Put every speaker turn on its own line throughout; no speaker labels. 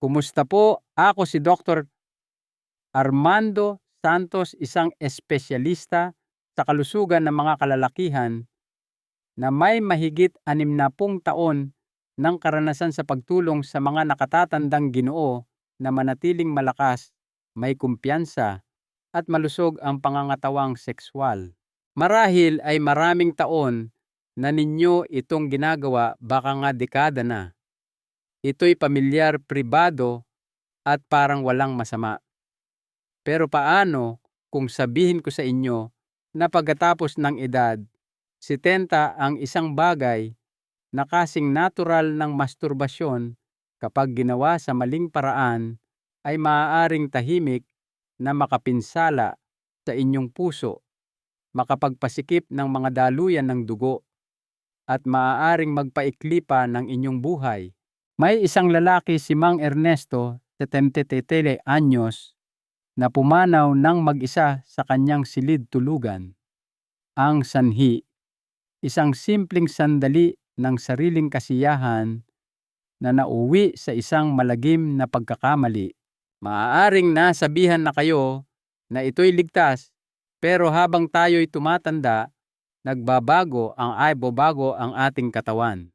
Kumusta po? Ako si Dr. Armando Santos, isang espesyalista sa kalusugan ng mga kalalakihan na may mahigit 60 taon ng karanasan sa pagtulong sa mga nakatatandang Ginoo na manatiling malakas, may kumpiyansa at malusog ang pangangatawang sexual. Marahil ay maraming taon na ninyo itong ginagawa, baka nga dekada na. Ito'y pamilyar, pribado at parang walang masama. Pero paano kung sabihin ko sa inyo na pagkatapos ng edad 70 ang isang bagay na kasing natural ng masturbasyon kapag ginawa sa maling paraan ay maaaring tahimik na makapinsala sa inyong puso, makapagpasikip ng mga daluyan ng dugo, at maaaring magpaikli pa ng inyong buhay. May isang lalaki, si Mang Ernesto, 77 anyos, na pumanaw ng mag-isa sa kanyang silid tulugan. Ang sanhi, isang simpleng sandali ng sariling kasiyahan na nauwi sa isang malagim na pagkakamali. Maaaring nasabihan na kayo na ito'y ligtas, pero habang tayo'y tumatanda, nagbabago ang ating katawan.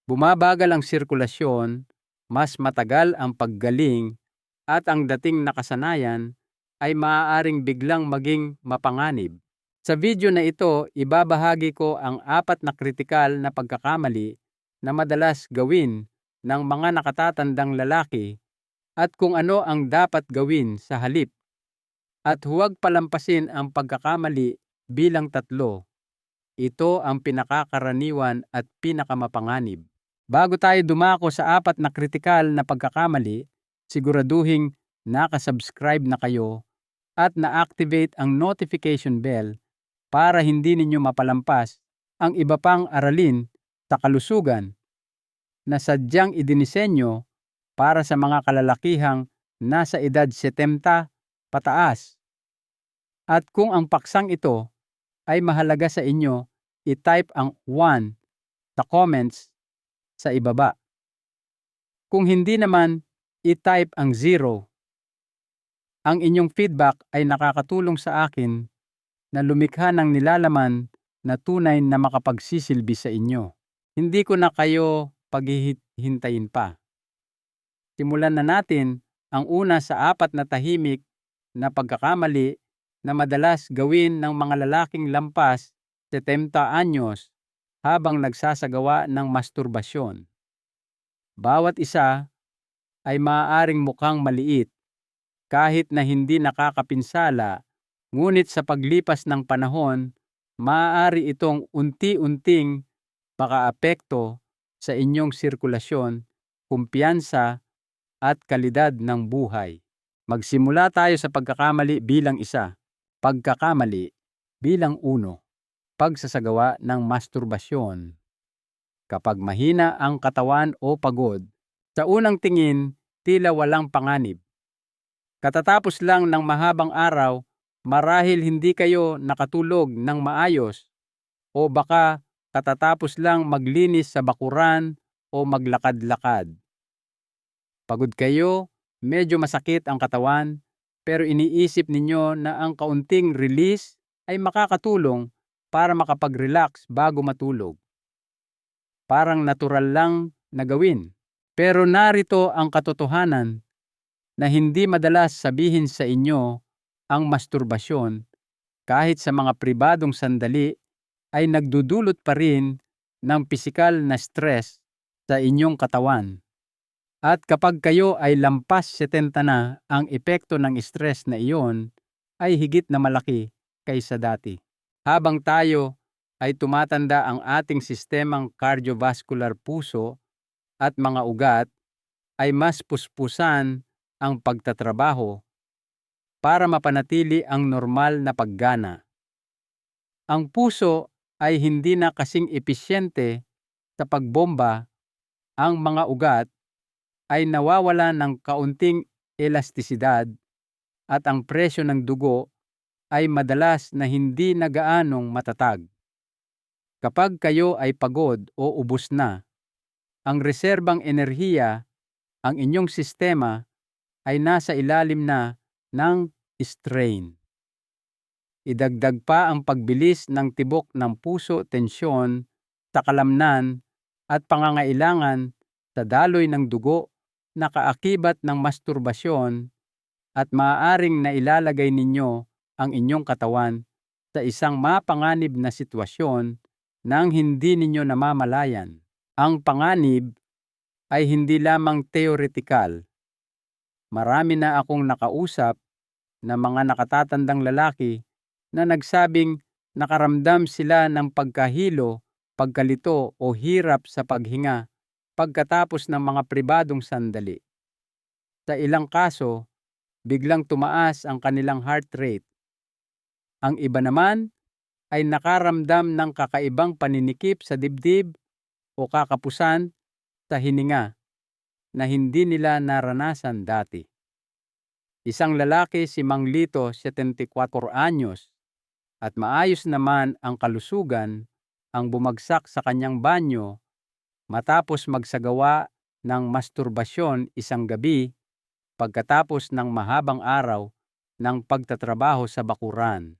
Bumabagal ang sirkulasyon, mas matagal ang paggaling, at ang dating nakasanayan ay maaaring biglang maging mapanganib. Sa video na ito, ibabahagi ko ang 4 na kritikal na pagkakamali na madalas gawin ng mga nakatatandang lalaki at kung ano ang dapat gawin sa halip. At huwag palampasin ang pagkakamali bilang 3. Ito ang pinakakaraniwan at pinakamapanganib. Bago tayo dumako sa 4 na kritikal na pagkakamali, siguraduhing nakasubscribe na kayo at na-activate ang notification bell para hindi ninyo mapalampas ang iba pang aralin sa kalusugan na sadyang idinisenyo para sa mga kalalakihang nasa edad 70 pataas. At kung ang paksang ito ay mahalaga sa inyo, i-type ang 1 sa comments sa ibaba. Kung hindi naman, i-type ang 0. Ang inyong feedback ay nakakatulong sa akin na lumikha ng nilalaman na tunay na makapagsisilbi sa inyo. Hindi ko na kayo paghihintayin pa. Simulan na natin ang una sa 4 na tahimik na pagkakamali na madalas gawin ng mga lalaking lampas 70 anyos habang nagsasagawa ng masturbasyon. Bawat isa ay maaaring mukhang maliit kahit na hindi nakakapinsala, ngunit sa paglipas ng panahon, maaari itong unti-unting makaapekto sa inyong sirkulasyon, kumpiyansa at kalidad ng buhay. Magsimula tayo sa pagkakamali bilang 1. Pagkakamali bilang 1. Pagsasagawa ng masturbasyon. Kapag mahina ang katawan o pagod, sa unang tingin, tila walang panganib. Katatapos lang ng mahabang araw, marahil hindi kayo nakatulog ng maayos, o baka katatapos lang maglinis sa bakuran o maglakad-lakad. Pagod kayo, medyo masakit ang katawan, pero iniisip ninyo na ang kaunting release ay makakatulong para makapag-relax bago matulog. Parang natural lang na gawin. Pero narito ang katotohanan na hindi madalas sabihin sa inyo ang masturbasyon kahit sa mga pribadong sandali ay nagdudulot pa rin ng pisikal na stress sa inyong katawan. At kapag kayo ay lampas 70 na, ang epekto ng stress na iyon ay higit na malaki kaysa dati. Habang tayo ay tumatanda, ang ating sistemang cardiovascular, puso at mga ugat ay mas puspusan ang pagtatrabaho para mapanatili ang normal na paggana. Ang puso ay hindi na kasing episyente sa pagbomba, ang mga ugat ay nawawala ng kaunting elastisidad at ang presyo ng dugo ay madalas na hindi na gaanong matatag. Kapag kayo ay pagod o ubos na, ang reserbang enerhiya ang inyong sistema ay nasa ilalim na ng strain. Idagdag pa ang pagbilis ng tibok ng puso, tensyon sa kalamnan at pangangailangan sa daloy ng dugo na kaakibat ng masturbasyon at maaaring nailalagay ninyo ang inyong katawan sa isang mapanganib na sitwasyon nang hindi ninyo namamalayan. Ang panganib ay hindi lamang teoretikal. Marami na akong nakausap na mga nakatatandang lalaki na nagsabing nakaramdam sila ng pagkahilo, pagkalito o hirap sa paghinga pagkatapos ng mga pribadong sandali. Sa ilang kaso, biglang tumaas ang kanilang heart rate. Ang iba naman ay nakaramdam ng kakaibang paninikip sa dibdib o kakapusan sa hininga na hindi nila naranasan dati. Isang lalaki, si Mang Lito, 74 anyos, at maayos naman ang kalusugan, ang bumagsak sa kanyang banyo matapos magsagawa ng masturbasyon isang gabi pagkatapos ng mahabang araw ng pagtatrabaho sa bakuran.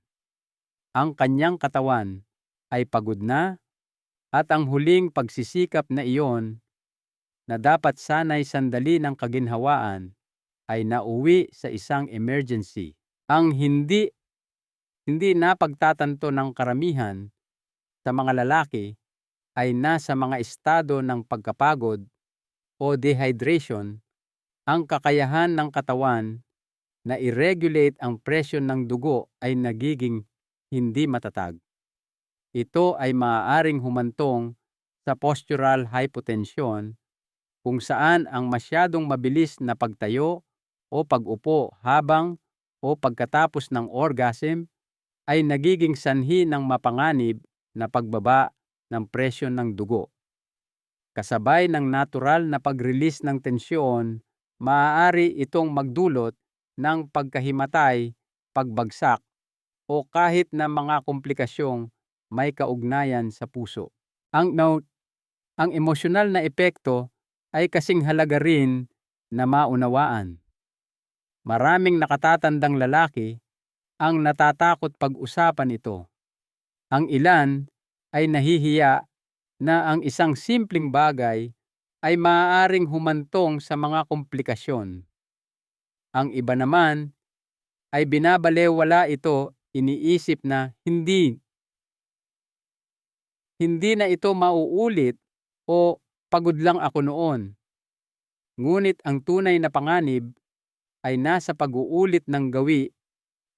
Ang kanyang katawan ay pagod na at ang huling pagsisikap na iyon na dapat sanay sandali ng kaginhawaan ay nauwi sa isang emergency. Ang hindi napagtatanto ng karamihan sa mga lalaki ay nasa mga estado ng pagkapagod o dehydration, ang kakayahan ng katawan na i-regulate ang presyon ng dugo ay nagiging hindi matatag. Ito ay maaaring humantong sa postural hypotension, kung saan ang masyadong mabilis na pagtayo o pag-upo habang o pagkatapos ng orgasm ay nagiging sanhi ng mapanganib na pagbaba ng presyon ng dugo. Kasabay ng natural na pag-release ng tensyon, maaari itong magdulot ng pagkahimatay, pagbagsak, o kahit na mga komplikasyong may kaugnayan sa puso. Ang emosyonal na epekto ay kasing halaga rin na maunawaan. Maraming nakatatandang lalaki ang natatakot pag-usapan ito. Ang ilan ay nahihiya na ang isang simpleng bagay ay maaaring humantong sa mga komplikasyon. Ang iba naman ay binabalewala ito, iniisip na hindi na ito mauulit o pagod lang ako noon. Ngunit ang tunay na panganib ay nasa pag-uulit ng gawi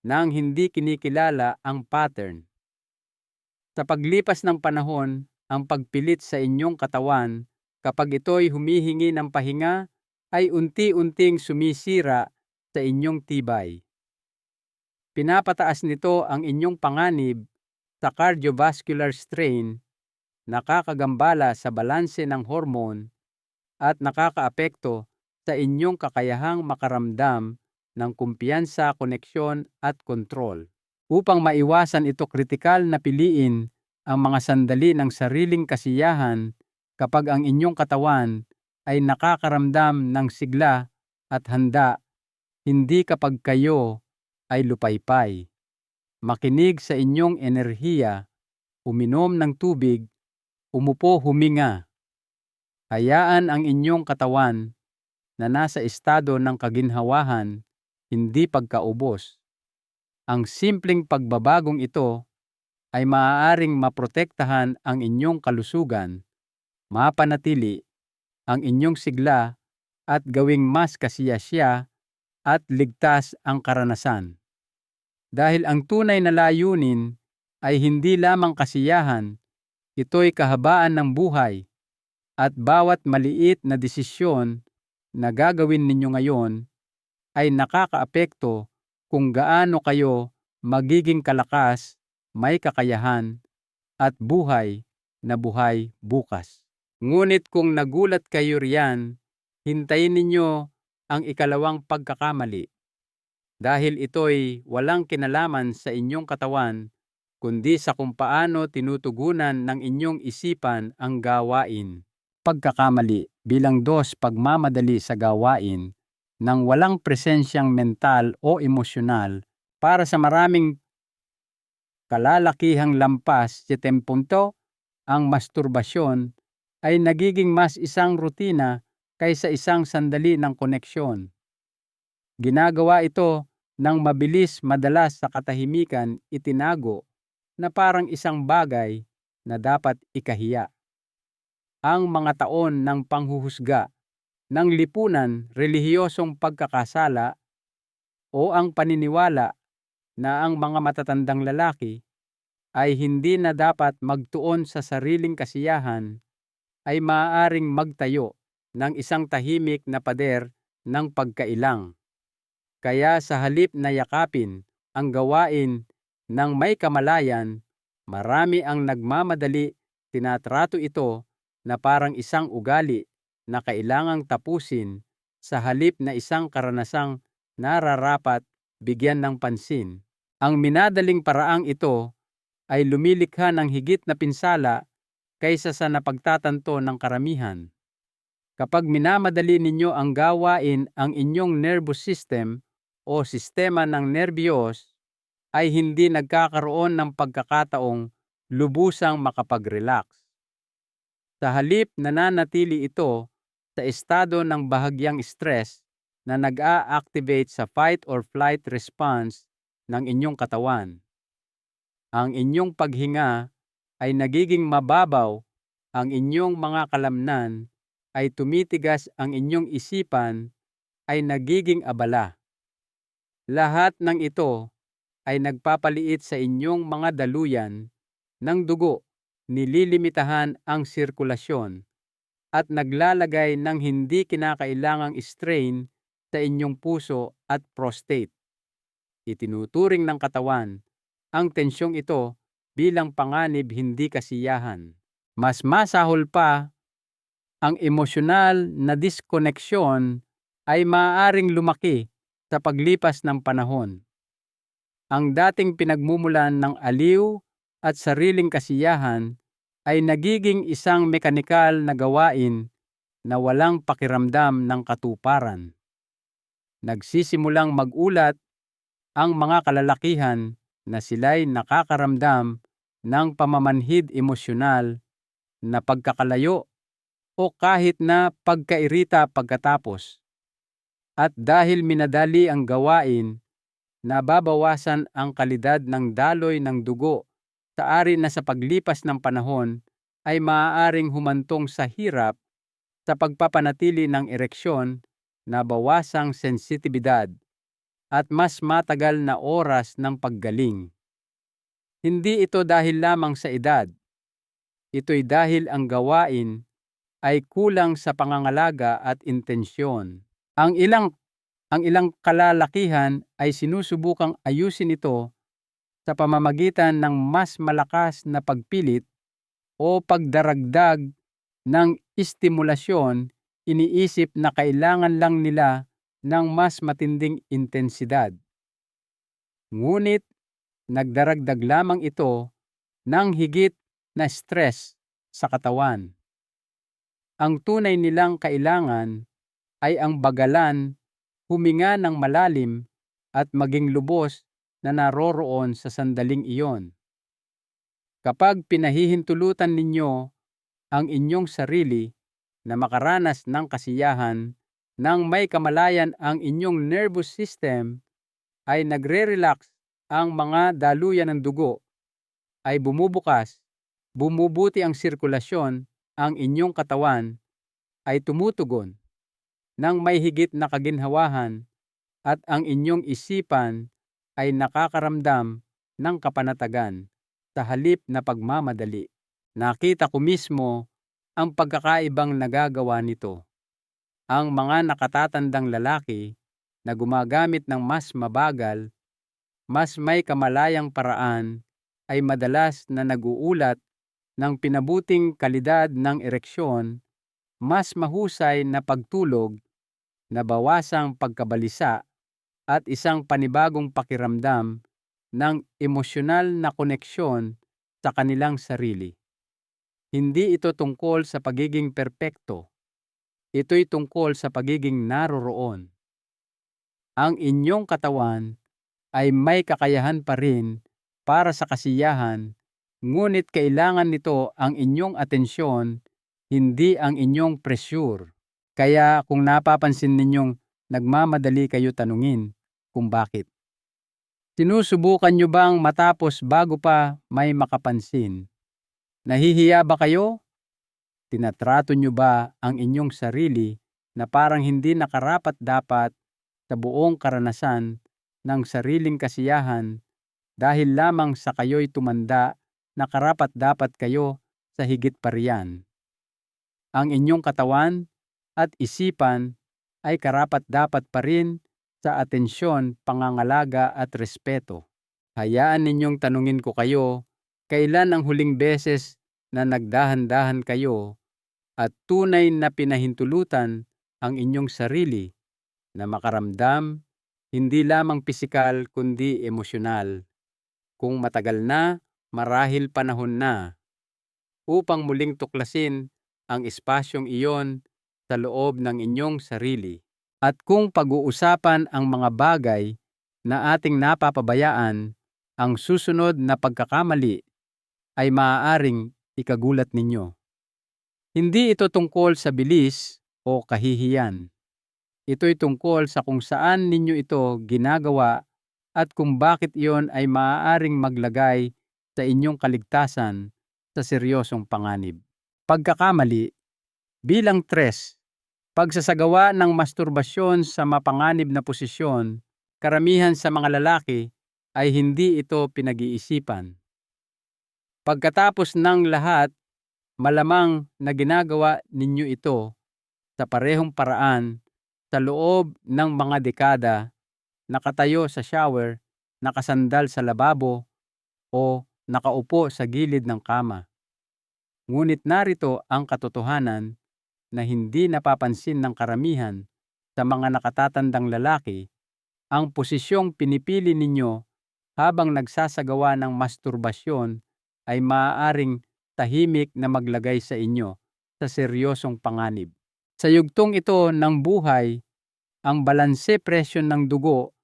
nang hindi kinikilala ang pattern. Sa paglipas ng panahon, ang pagpilit sa inyong katawan kapag ito'y humihingi ng pahinga ay unti-unting sumisira sa inyong tibay. Pinapataas nito ang inyong panganib sa cardiovascular strain, nakakagambala sa balanse ng hormone at nakakaapekto sa inyong kakayahang makaramdam ng kumpiyansa, koneksyon at kontrol. Upang maiwasan ito, kritikal na piliin ang mga sandali ng sariling kasiyahan kapag ang inyong katawan ay nakakaramdam ng sigla at handa, hindi kapag kayo ay lupaypay. Makinig sa inyong enerhiya, uminom ng tubig, umupo, huminga. Hayaan ang inyong katawan na nasa estado ng kaginhawahan, hindi pagkaubos. Ang simpleng pagbabagong ito ay maaaring maprotektahan ang inyong kalusugan, mapanatili ang inyong sigla at gawing mas kasiyasiya at ligtas ang karanasan. Dahil ang tunay na layunin ay hindi lamang kasiyahan, ito'y kahabaan ng buhay, at bawat maliit na desisyon na gagawin ninyo ngayon ay nakakaapekto kung gaano kayo magiging kalakas, may kakayahan, at buhay na buhay bukas. Ngunit kung nagulat kayo riyan, hintayin ninyo ang ikalawang pagkakamali. Dahil ito'y walang kinalaman sa inyong katawan, kundi sa kung paano tinutugunan ng inyong isipan ang gawain. pagkakamali, bilang 2 pagmamadali sa gawain ng walang presensyang mental o emosyonal para sa maraming kalalakihang lampas. 7 punto, ang masturbasyon ay nagiging mas isang rutina kaysa isang sandali ng koneksyon. Ginagawa ito ng mabilis, madalas sa katahimikan itinago na parang isang bagay na dapat ikahiya. Ang mga taon ng panghuhusga ng lipunan, relihiyosong pagkakasala o ang paniniwala na ang mga matatandang lalaki ay hindi na dapat magtuon sa sariling kasiyahan ay maaaring magtayo ng isang tahimik na pader ng pagkailang. Kaya sa halip na yakapin ang gawain ng may kamalayan, marami ang nagmamadali tinatrato ito na parang isang ugali na kailangang tapusin sa halip na isang karanasang nararapat bigyan ng pansin. Ang minadaling paraang ito ay lumilikha ng higit na pinsala kaysa sa napagtatanto ng karamihan. Kapag minamadali ninyo ang gawain, ang inyong nervous system o sistema ng nerbiyos ay hindi nagkakaroon ng pagkakataong lubusang makapag-relax. Sa halip, nananatili ito sa estado ng bahagyang stress na nag-a-activate sa fight or flight response ng inyong katawan. Ang inyong paghinga ay nagiging mababaw, ang inyong mga kalamnan ay tumitigas, ang inyong isipan ay nagiging abala. Lahat ng ito ay nagpapaliit sa inyong mga daluyan ng dugo, nililimitahan ang sirkulasyon, at naglalagay ng hindi kinakailangang strain sa inyong puso at prostate. Itinuturing ng katawan ang tensyong ito bilang panganib, hindi kasiyahan. Mas masahol pa, ang emosyonal na diskoneksyon ay maaaring lumaki sa paglipas ng panahon. Ang dating pinagmumulan ng aliw at sariling kasiyahan ay nagiging isang mekanikal na gawain na walang pakiramdam ng katuparan. Nagsisimulang mag-ulat ang mga kalalakihan na sila'y nakakaramdam ng pamamanhid emosyonal na pagkakalayo o kahit na pagkairita pagkatapos. At dahil minadali ang gawain, nababawasan ang kalidad ng daloy ng dugo sa ari na sa paglipas ng panahon ay maaaring humantong sa hirap sa pagpapanatili ng ereksyon, nabawasang sensitibidad, at mas matagal na oras ng paggaling. Hindi ito dahil lamang sa edad. Ito'y dahil ang gawain ay kulang sa pangangalaga at intensyon. Ang ilang kalalakihan ay sinusubukang ayusin ito sa pamamagitan ng mas malakas na pagpilit o pagdaragdag ng estimulasyon. Iniisip na kailangan lang nila ng mas matinding intensidad. Ngunit nagdaragdag lamang ito ng higit na stress sa katawan. Ang tunay nilang kailangan ay ang bagalan, huminga ng malalim at maging lubos na naroroon sa sandaling iyon. Kapag pinahihintulutan ninyo ang inyong sarili na makaranas ng kasiyahan nang may kamalayan, ang inyong nervous system ay nagre-relax, ang mga daluyan ng dugo ay bumubukas, bumubuti ang sirkulasyon, ang inyong katawan ay tumutugon ng may higit na kaginhawahan, at ang inyong isipan ay nakakaramdam ng kapanatagan sa halip na pagmamadali. Nakita ko mismo ang pagkakaibang nagagawa nito. Ang mga nakatatandang lalaki na gumagamit ng mas mabagal, mas may kamalayang paraan ay madalas na nag-uulat ng pinabuting kalidad ng ereksyon, mas mahusay na pagtulog, nabawasang pagkabalisa, at isang panibagong pakiramdam ng emosyonal na koneksyon sa kanilang sarili. Hindi ito tungkol sa pagiging perpekto. Ito'y tungkol sa pagiging naroroon. Ang inyong katawan ay may kakayahan pa rin para sa kasiyahan, ngunit kailangan nito ang inyong atensyon, hindi ang inyong pressure. Kaya kung napapansin ninyong nagmamadali kayo tanungin kung bakit. Sinusubukan nyo bang matapos bago pa may makapansin? Nahihiya ba kayo? Tinatrato nyo ba ang inyong sarili na parang hindi nakarapat-dapat sa buong karanasan ng sariling kasiyahan dahil lamang sa kayo'y tumanda na karapat-dapat kayo sa higit pa riyan? Ang inyong katawan at isipan ay karapat-dapat pa rin sa atensyon, pangangalaga at respeto. Hayaan ninyong tanungin ko kayo, kailan ang huling beses na nagdahan-dahan kayo at tunay na pinahintulutan ang inyong sarili na makaramdam, hindi lamang pisikal kundi emosyonal? Kung matagal na, marahil panahon na upang muling tuklasin ang espasyong iyon sa loob ng inyong sarili. At kung pag-uusapan ang mga bagay na ating napapabayaan, ang susunod na pagkakamali ay maaaring ikagulat ninyo. Hindi ito tungkol sa bilis o kahihiyan. Ito'y tungkol sa kung saan ninyo ito ginagawa at kung bakit iyon ay maaaring maglagay sa inyong kaligtasan sa seryosong panganib. Pagkakamali bilang 3. Pagsasagawa ng masturbasyon sa mapanganib na posisyon, karamihan sa mga lalaki ay hindi ito pinag-iisipan. Pagkatapos ng lahat, malamang na ginagawa ninyo ito sa parehong paraan sa loob ng mga dekada, nakatayo sa shower, nakasandal sa lababo, o nakaupo sa gilid ng kama. Ngunit narito ang katotohanan na hindi napapansin ng karamihan sa mga nakatatandang lalaki. Ang posisyong pinipili ninyo habang nagsasagawa ng masturbasyon ay maaaring tahimik na maglagay sa inyo sa seryosong panganib. Sa yugtong ito ng buhay, ang balanse presyon ng dugo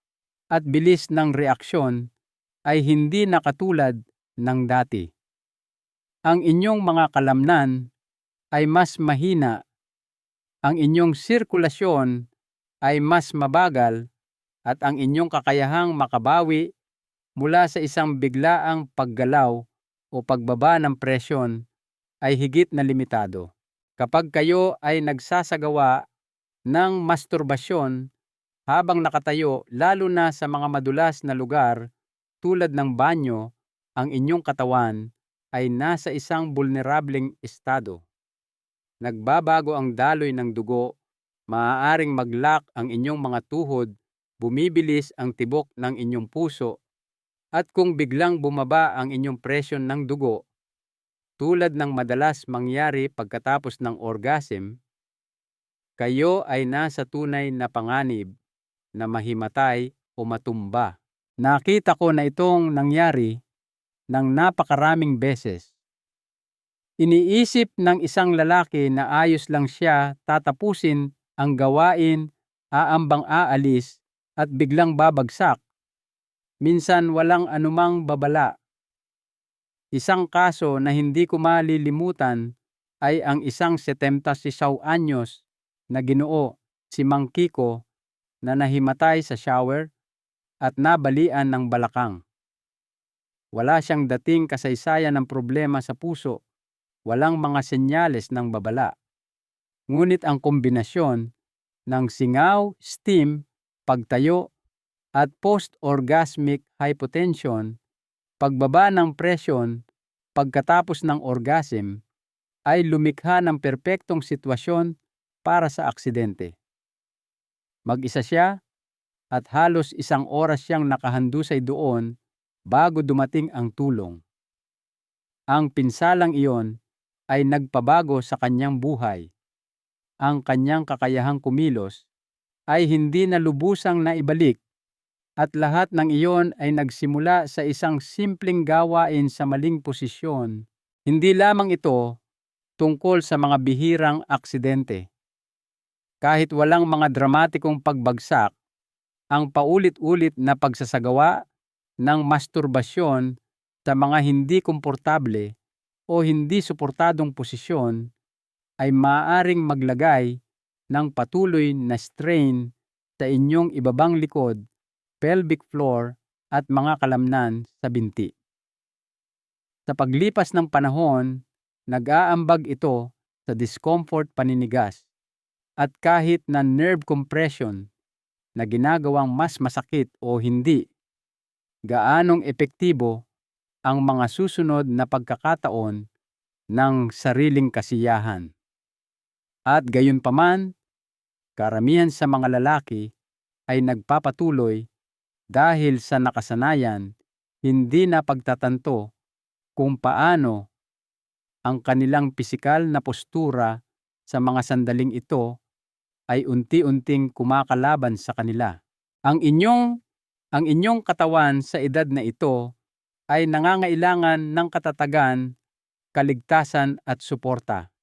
at bilis ng reaksyon ay hindi na katulad ng dati. Ang inyong mga kalamnan ay mas mahina, ang inyong sirkulasyon ay mas mabagal, at ang inyong kakayahang makabawi mula sa isang biglaang paggalaw o pagbaba ng presyon ay higit na limitado. Kapag kayo ay nagsasagawa ng masturbasyon habang nakatayo, lalo na sa mga madulas na lugar tulad ng banyo, ang inyong katawan ay nasa isang vulnerableng estado. Nagbabago ang daloy ng dugo, maaaring mag-lock ang inyong mga tuhod, bumibilis ang tibok ng inyong puso, at kung biglang bumaba ang inyong presyon ng dugo, tulad ng madalas mangyari pagkatapos ng orgasm, kayo ay nasa tunay na panganib na mahimatay o matumba. Nakita ko na itong nangyari ng napakaraming beses. Iniisip ng isang lalaki na ayos lang siya tatapusin ang gawain, aambang aalis at biglang babagsak. Minsan walang anumang babala. Isang kaso na hindi ko malilimutan ay ang isang 76 anyos na Ginoo, si Mang Kiko, na nahimatay sa shower at nabalian ng balakang. Wala siyang dating kasaysayan ng problema sa puso. Walang mga senyales ng babala. Ngunit ang kombinasyon ng singaw, steam, pagtayo, at post-orgasmic hypotension, pagbaba ng presyon pagkatapos ng orgasm, ay lumikha ng perpektong sitwasyon para sa aksidente. Mag-isa siya at halos 1 oras siyang nakahandusay doon bago dumating ang tulong. Ang pinsalang iyon ay nagpabago sa kanyang buhay. Ang kanyang kakayahang kumilos ay hindi na lubusang naibalik, at lahat ng iyon ay nagsimula sa isang simpleng gawain sa maling posisyon. Hindi lamang ito, tungkol sa mga bihirang aksidente. Kahit walang mga dramatikong pagbagsak, ang paulit-ulit na pagsasagawa ng masturbasyon sa mga hindi komportable o hindi suportadong posisyon ay maaaring maglagay ng patuloy na strain sa inyong ibabang likod, pelvic floor at mga kalamnan sa binti. Sa paglipas ng panahon, nag-aambag ito sa discomfort paninigas at kahit na nerve compression na ginagawang mas masakit o hindi, gaanong epektibo ang mga susunod na pagkakataon ng sariling kasiyahan. At gayunpaman, karamihan sa mga lalaki ay nagpapatuloy dahil sa nakasanayan, hindi na pagtatanto kung paano ang kanilang pisikal na postura sa mga sandaling ito ay unti-unting kumakalaban sa kanila. Ang inyong katawan sa edad na ito ay nangangailangan ng katatagan, kaligtasan at suporta.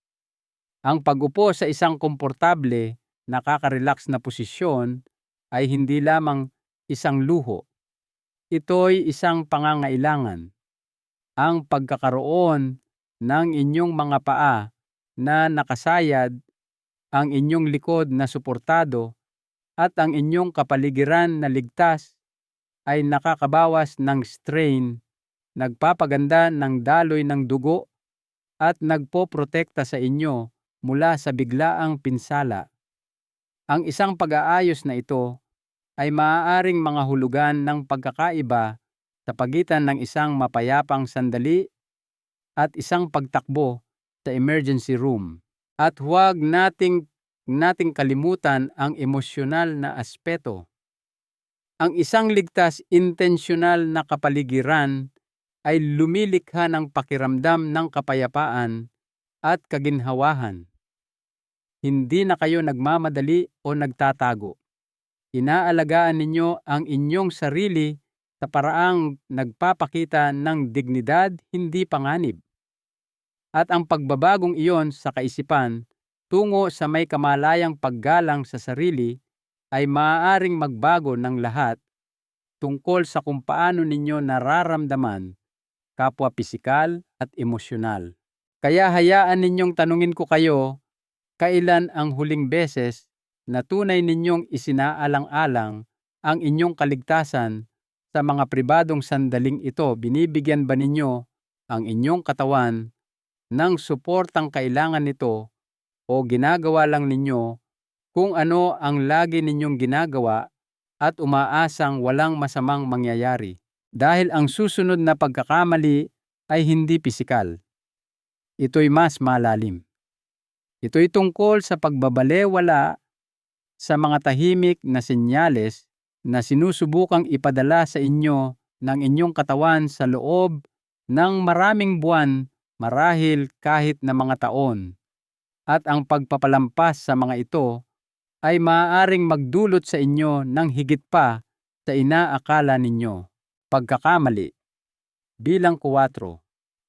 Ang pag-upo sa isang komportable, nakaka-relax na posisyon ay hindi lamang isang luho. Ito'y isang pangangailangan. Ang pagkakaroon ng inyong mga paa na nakasayad, ang inyong likod na suportado, at ang inyong kapaligiran na ligtas ay nakakabawas ng strain, nagpapaganda ng daloy ng dugo, at nagpoprotekta sa inyo mula sa biglaang pinsala. Ang isang pag-aayos na ito ay maaaring mga hulugan ng pagkakaiba sa pagitan ng isang mapayapang sandali at isang pagtakbo sa emergency room. At huwag nating kalimutan ang emosyonal na aspeto. Ang isang ligtas, intensyonal na kapaligiran ay lumilikha ng pakiramdam ng kapayapaan at kaginhawahan. Hindi na kayo nagmamadali o nagtatago. Inaalagaan ninyo ang inyong sarili sa paraang nagpapakita ng dignidad, hindi panganib. At ang pagbabagong iyon sa kaisipan tungo sa may kamalayang paggalang sa sarili ay maaaring magbago ng lahat tungkol sa kung paano ninyo nararamdaman, kapwa pisikal at emosyonal. Kaya hayaan ninyong tanungin ko kayo, kailan ang huling beses na tunay ninyong isinaalang-alang ang inyong kaligtasan sa mga pribadong sandaling ito? Binibigyan ba ninyo ang inyong katawan ng suportang kailangan nito o ginagawa lang ninyo kung ano ang lagi ninyong ginagawa at umaasang walang masamang mangyayari? Dahil ang susunod na pagkakamali ay hindi pisikal. Ito'y mas malalim. Ito'y tungkol sa pagbabalewala sa mga tahimik na senyales na sinusubukang ipadala sa inyo ng inyong katawan sa loob ng maraming buwan, marahil kahit na mga taon. At ang pagpapalampas sa mga ito ay maaaring magdulot sa inyo ng higit pa sa inaakala ninyo. Pagkakamali. Bilang 4.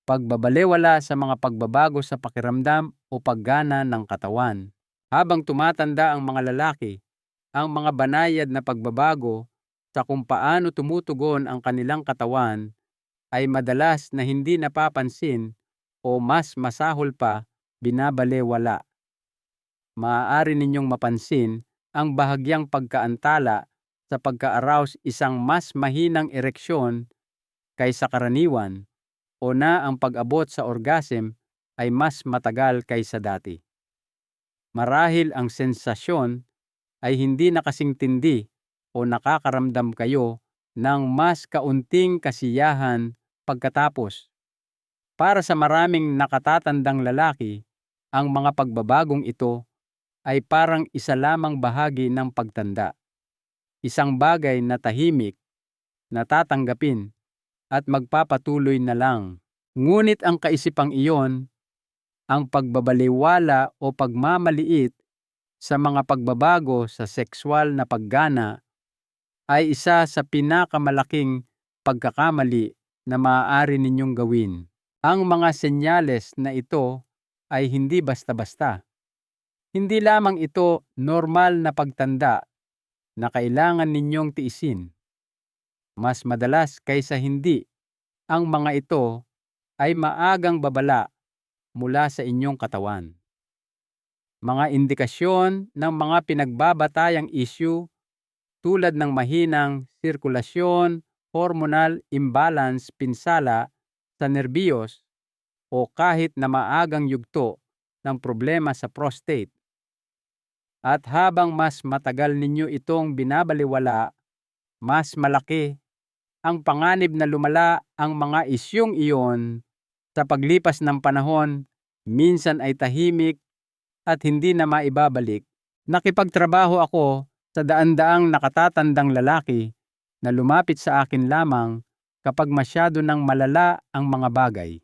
Pagbabalewala sa mga pagbabago sa pakiramdam o paggana ng katawan. Habang tumatanda ang mga lalaki, ang mga banayad na pagbabago sa kung paano tumutugon ang kanilang katawan ay madalas na hindi napapansin o mas masahol pa, binabalewala. Maaari ninyong mapansin ang bahagyang pagkaantala sa pagka-arouse, isang mas mahinang ereksyon kaysa karaniwan, o na ang pag-abot sa orgasm ay mas matagal kaysa dati. Marahil ang sensasyon ay hindi na kasing tindi o nakakaramdam kayo ng mas kaunting kasiyahan pagkatapos. Para sa maraming nakatatandang lalaki, ang mga pagbabagong ito ay parang isa lamang bahagi ng pagtanda. Isang bagay na tahimik, natatanggapin, at magpapatuloy na lang. Ngunit ang kaisipang iyon, ang pagbabaliwala o pagmamaliit sa mga pagbabago sa sexual na paggana, ay isa sa pinakamalaking pagkakamali na maaari ninyong gawin. Ang mga senyales na ito ay hindi basta-basta. Hindi lamang ito normal na pagtanda na kailangan ninyong tiisin. Mas madalas kaysa hindi, ang mga ito ay maagang babala mula sa inyong katawan. Mga indikasyon ng mga pinagbabatayang issue tulad ng mahinang sirkulasyon, hormonal imbalance, pinsala sa nerbiyos, o kahit na maagang yugto ng problema sa prostate. At habang mas matagal ninyo itong binabaliwala, mas malaki ang panganib na lumala ang mga isyung iyon. Sa paglipas ng panahon, minsan ay tahimik at hindi na maibabalik. Nakipagtrabaho ako sa daan-daang nakatatandang lalaki na lumapit sa akin lamang kapag masyado nang malala ang mga bagay.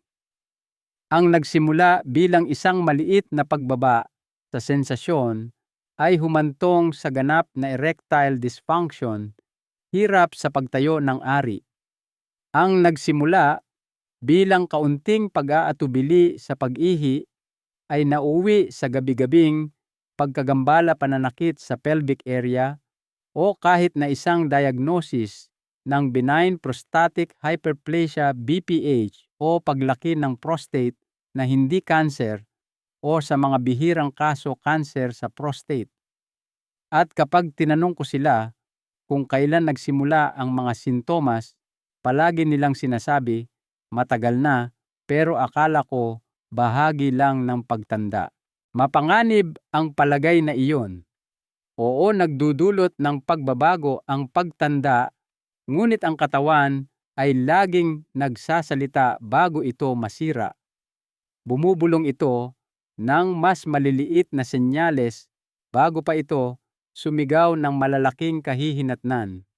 Ang nagsimula bilang isang maliit na pagbaba sa sensasyon ay humantong sa ganap na erectile dysfunction, hirap sa pagtayo ng ari. Ang nagsimula bilang kaunting pag-aatubili sa pag-ihi ay nauwi sa gabi-gabing pagkagambala, pananakit sa pelvic area, o kahit na isang diagnosis ng benign prostatic hyperplasia BPH o paglaki ng prostate na hindi cancer, o sa mga bihirang kaso cancer sa prostate. At kapag tinanong ko sila kung kailan nagsimula ang mga sintomas, palagi nilang sinasabi, matagal na, pero akala ko bahagi lang ng pagtanda. Mapanganib ang palagay na iyon. Oo, nagdudulot ng pagbabago ang pagtanda, ngunit ang katawan ay laging nagsasalita bago ito masira. Bumubulong ito ng mas maliliit na senyales bago pa ito sumigaw ng malalaking kahihinatnan.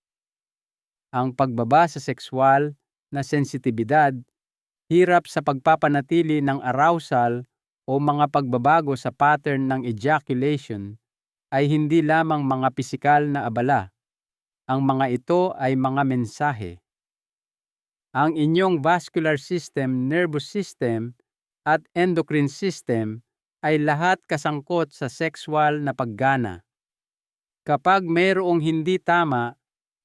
Ang pagbaba sa sexual na sensitibidad, hirap sa pagpapanatili ng arousal, o mga pagbabago sa pattern ng ejaculation ay hindi lamang mga pisikal na abala. Ang mga ito ay mga mensahe. Ang inyong vascular system, nervous system, at endocrine system ay lahat kasangkot sa sexual na paggana. Kapag mayroong hindi tama,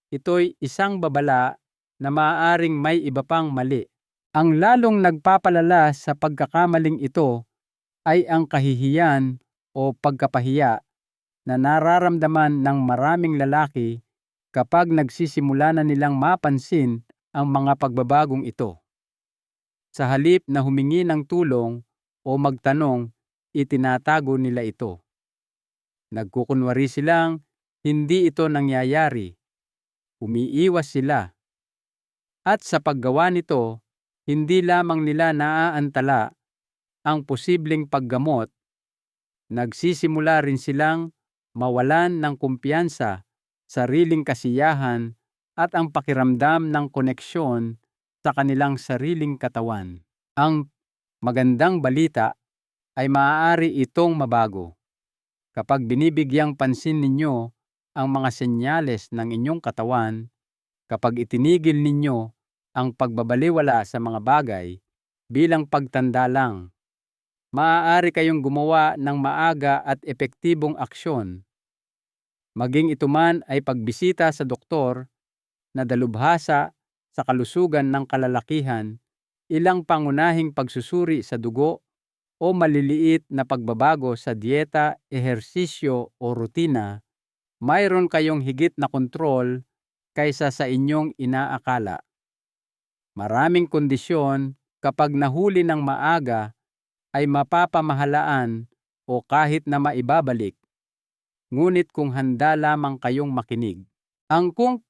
ito'y isang babala na maaaring may iba pang mali. Ang lalong nagpapalala sa pagkakamaling ito ay ang kahihiyan o pagkapahiya na nararamdaman ng maraming lalaki kapag nagsisimula na nilang mapansin ang mga pagbabagong ito. Sa halip na humingi ng tulong o magtanong, itinatago nila ito. Nagkukunwari silang hindi ito nangyayari. Umiiwas sila. At sa paggawa nito, hindi lamang nila naaantala ang posibleng paggamot, nagsisimula rin silang mawalan ng kumpiyansa, sariling kasiyahan, at ang pakiramdam ng koneksyon sa kanilang sariling katawan. Ang magandang balita ay maaari itong mabago. Kapag binibigyang pansin ninyo ang mga senyales ng inyong katawan, kapag itinigil ninyo ang pagbabaliwala sa mga bagay bilang pagtanda lang, maaari kayong gumawa ng maaga at epektibong aksyon. Maging ito man ay pagbisita sa doktor na dalubhasa sa kalusugan ng kalalakihan, ilang pangunahing pagsusuri sa dugo, o maliliit na pagbabago sa dieta, ehersisyo o rutina, mayroon kayong higit na kontrol kaysa sa inyong inaakala. Maraming kondisyon kapag nahuli ng maaga ay mapapamahalaan o kahit na maibabalik. Ngunit kung handa lamang kayong makinig, kung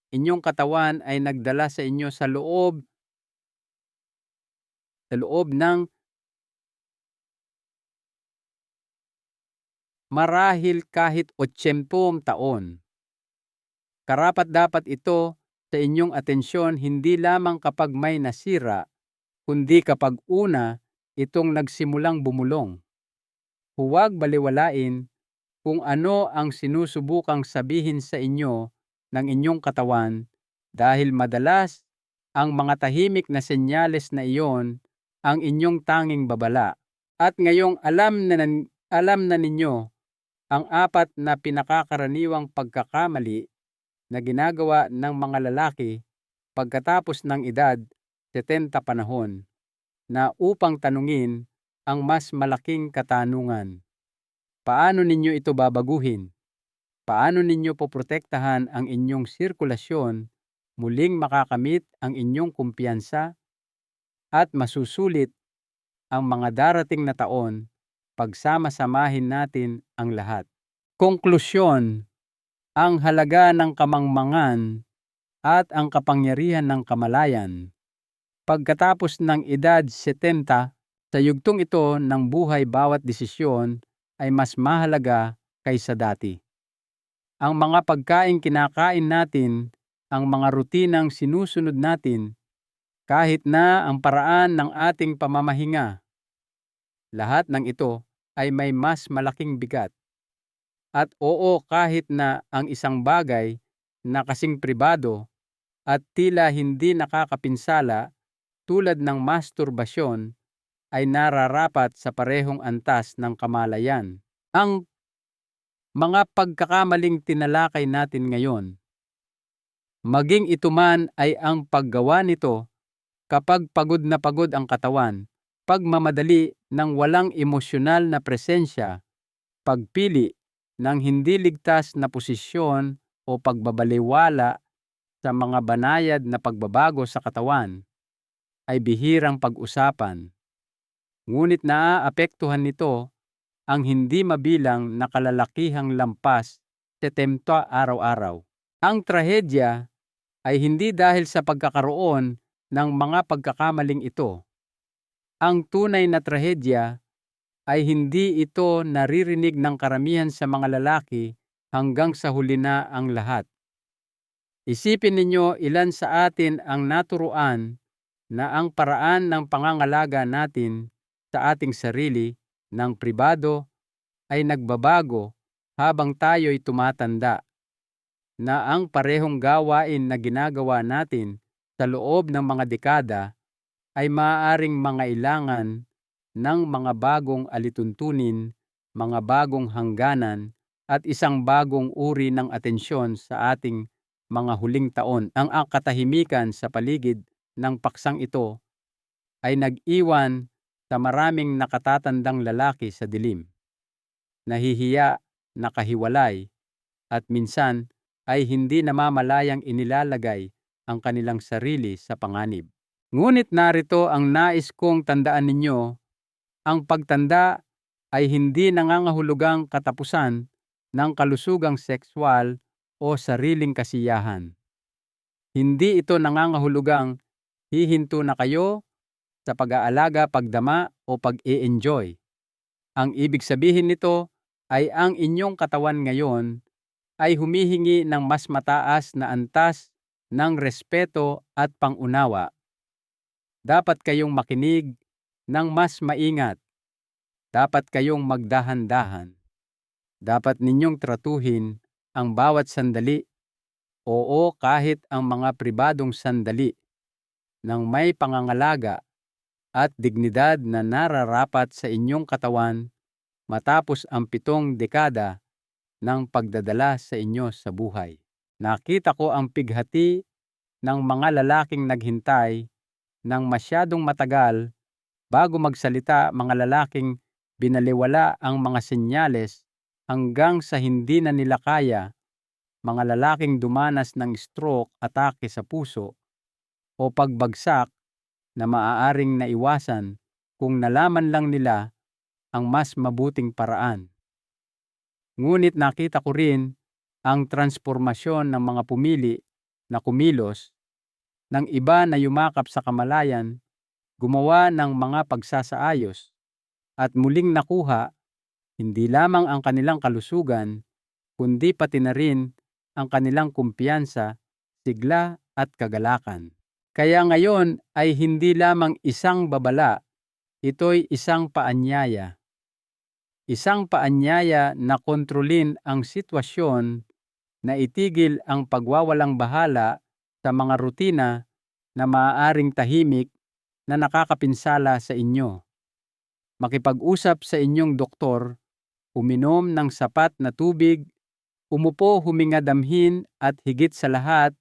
inyong katawan ay nagdala sa inyo sa loob ng marahil kahit 80 taon. Karapat-dapat ito sa inyong atensyon hindi lamang kapag may nasira, kundi kapag una itong nagsimulang bumulong. Huwag baliwalain kung ano ang sinusubukang sabihin sa inyo ng inyong katawan, dahil madalas ang mga tahimik na senyales na iyon ang inyong tanging babala. At ngayong alam na ninyo ang apat na pinakakaraniwang pagkakamali na ginagawa ng mga lalaki pagkatapos ng edad 70 panahon na upang tanungin ang mas malaking katanungan. Paano ninyo ito babaguhin? Paano ninyo poprotektahan ang inyong sirkulasyon, muling makakamit ang inyong kumpiyansa at masusulit ang mga darating na taon pagsama-samahin natin ang lahat? Konklusyon, ang halaga ng kamangmangan at ang kapangyarihan ng kamalayan. Pagkatapos ng edad 70, sa yugtong ito ng buhay bawat desisyon ay mas mahalaga kaysa dati. Ang mga pagkaing kinakain natin, ang mga rutinang sinusunod natin, kahit na ang paraan ng ating pamamahinga, lahat ng ito ay may mas malaking bigat. At oo, kahit na ang isang bagay na kasing pribado at tila hindi nakakapinsala tulad ng masturbasyon ay nararapat sa parehong antas ng kamalayan. Ang mga pagkakamaling tinalakay natin ngayon, maging ito man ay ang paggawa nito kapag pagod na pagod ang katawan, pagmamadali ng walang emosyonal na presensya, pagpili ng hindi ligtas na posisyon o pagbabaliwala sa mga banayad na pagbabago sa katawan, ay bihirang pag-usapan. Ngunit naaapektuhan nito ang hindi mabilang na kalalakihang lampas 70 araw-araw. Ang trahedya ay hindi dahil sa pagkakaroon ng mga pagkakamaling ito. Ang tunay na trahedya ay hindi ito naririnig ng karamihan sa mga lalaki hanggang sa huli na ang lahat. Isipin ninyo ilan sa atin ang naturuan na ang paraan ng pangangalaga natin sa ating sarili ng pribado ay nagbabago habang tayo'y tumatanda, na ang parehong gawain na ginagawa natin sa loob ng mga dekada ay maaaring mangailangan ng mga bagong alituntunin, mga bagong hangganan at isang bagong uri ng atensyon sa ating mga huling taon. Ang katahimikan sa paligid ng paksang ito ay nag-iwan sa maraming nakatatandang lalaki sa dilim, nahihiya, nakahiwalay, at minsan ay hindi namamalayang inilalagay ang kanilang sarili sa panganib. Ngunit narito ang nais kong tandaan ninyo, ang pagtanda ay hindi nangangahulugang katapusan ng kalusugang sexual o sariling kasiyahan. Hindi ito nangangahulugang hihinto na kayo sa pag-aalaga, pagdama o pag-i-enjoy. Ang ibig sabihin nito ay ang inyong katawan ngayon ay humihingi ng mas mataas na antas ng respeto at pangunawa. Dapat kayong makinig ng mas maingat. Dapat kayong magdahan-dahan. Dapat ninyong tratuhin ang bawat sandali, oo kahit ang mga pribadong sandali, ng may pangangalaga at dignidad na nararapat sa inyong katawan matapos ang 7 dekada ng pagdadala sa inyo sa buhay. Nakita ko ang pighati ng mga lalaking naghintay ng masyadong matagal bago magsalita, mga lalaking binaliwala ang mga senyales hanggang sa hindi na nila kaya, mga lalaking dumanas ng stroke, atake sa puso o pagbagsak na maaaring naiwasan kung nalaman lang nila ang mas mabuting paraan. Ngunit nakita ko rin ang transformasyon ng mga pumili na kumilos, ng iba na yumakap sa kamalayan, gumawa ng mga pagsasaayos, at muling nakuha hindi lamang ang kanilang kalusugan, kundi pati na rin ang kanilang kumpiyansa, sigla at kagalakan. Kaya ngayon ay hindi lamang isang babala, ito'y isang paanyaya. Isang paanyaya na kontrolin ang sitwasyon, na itigil ang pagwawalang bahala sa mga rutina na maaaring tahimik na nakakapinsala sa inyo. makipag-usap sa inyong doktor, uminom ng sapat na tubig, umupo huminga damhin at higit sa lahat,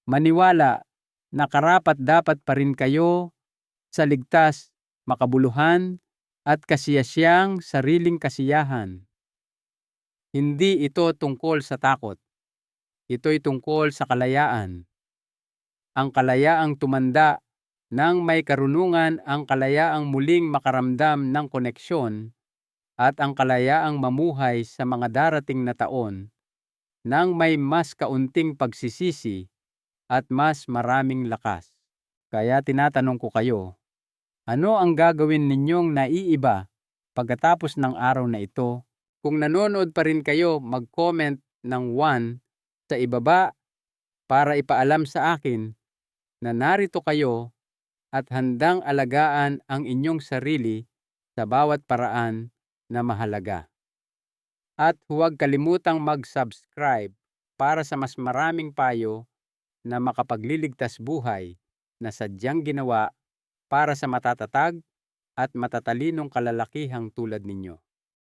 maniwala na karapat-dapat pa rin kayo sa ligtas, makabuluhan at kasiyasiyang sariling kasiyahan. Hindi ito tungkol sa takot. Ito'y tungkol sa kalayaan. Ang kalayaang tumanda ng may karunungan, ang kalayaang muling makaramdam ng koneksyon, at ang kalayaang mamuhay sa mga darating na taon nang may mas kaunting pagsisisi at mas maraming lakas. Kaya tinatanong ko kayo, ano ang gagawin ninyong naiiba pagkatapos ng araw na ito? Kung nanonood pa rin kayo, mag-comment ng 1 sa ibaba para ipaalam sa akin na narito kayo at handang alagaan ang inyong sarili sa bawat paraan na mahalaga. At huwag kalimutang mag-subscribe para sa mas maraming payo na makapagliligtas buhay na sadyang ginawa para sa matatatag at matatalinong kalalakihang tulad ninyo.